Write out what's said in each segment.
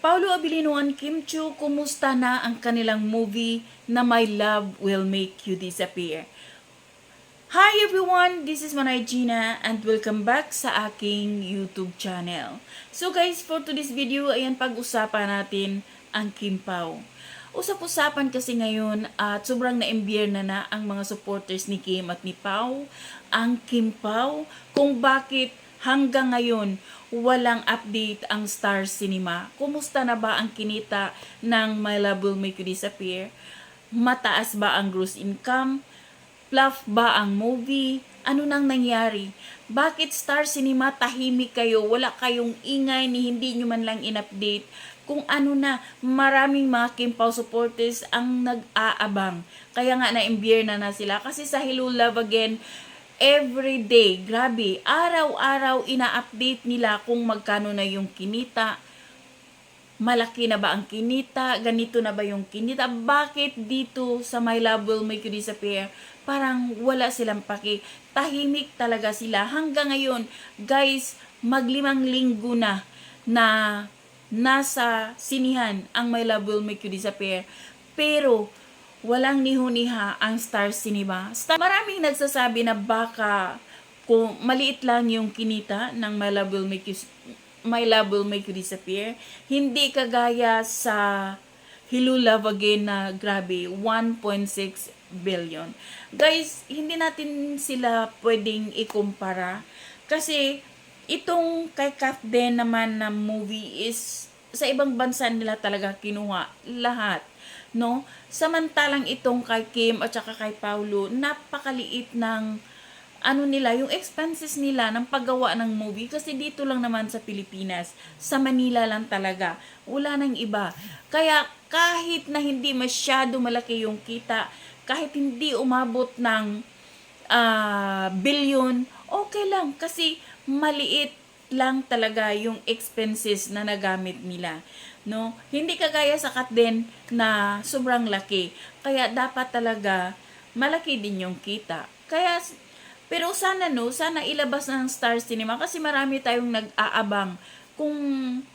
Paolo Abilino and Kim Chiu, kumusta na ang kanilang movie na My Love Will Make You Disappear? Hi everyone, this is Manay Gina and welcome back sa aking YouTube channel. So guys, for today's video, ayan pag-usapan natin ang Kim Pao. Usap-usapan kasi ngayon at sobrang na-embier na ang mga supporters ni Kim at ni Pao, ang Kim Pao, kung bakit hanggang ngayon walang update ang Star Cinema. Kumusta na ba ang kinita ng My Love Will Make You Disappear? Mataas ba ang gross income? Fluff ba ang movie? Ano nang nangyari? Bakit Star Cinema tahimik kayo? Wala kayong ingay ni hindi nyo man lang in-update. Kung ano na, maraming mga Kim Pao supporters ang nag-aabang. Kaya nga na-embier na sila. Kasi sa Hello Love Again, every day, grabe, araw-araw ina-update nila kung magkano na yung kinita. Malaki na ba ang kinita? Ganito na ba yung kinita? Bakit dito sa My Love Will Make You Disappear? Parang wala silang paki. Tahimik talaga sila. Hanggang ngayon, guys, mag-5 linggo na nasa sinihan ang My Love Will Make You Disappear. Pero, walang nihuniha ang Star Cinema. Maraming nagsasabi na baka kung maliit lang yung kinita ng My Love Will Make You Disappear. Hindi kagaya sa Hello Love Again na grabe, 1.6 billion. Guys, hindi natin sila pwedeng ikumpara. Kasi itong kay Kath Den naman na movie is sa ibang bansa nila talaga kinuha lahat. No? Samantalang itong kay Kim at saka kay Paulo, napakaliit ng yung expenses nila ng paggawa ng movie kasi dito lang naman sa Pilipinas, sa Manila lang talaga, wala nang iba. Kaya kahit na hindi masyado malaki yung kita, kahit hindi umabot ng billion, okay lang kasi maliit lang talaga yung expenses na nagamit nila. No? Hindi kagaya sa Kath Den na sobrang laki. Kaya dapat talaga malaki din yung kita. Pero sana ilabas ng Star Cinema kasi marami tayong nag-aabang kung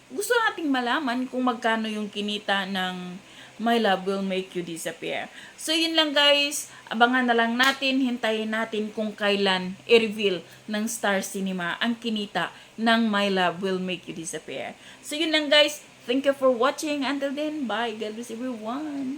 gusto nating malaman kung magkano yung kinita ng My Love Will Make You Disappear. So yun lang guys, abangan na lang natin, hintayin natin kung kailan i-reveal ng Star Cinema ang kinita ng My Love Will Make You Disappear. So yun lang guys, thank you for watching. Until then, bye. God bless everyone.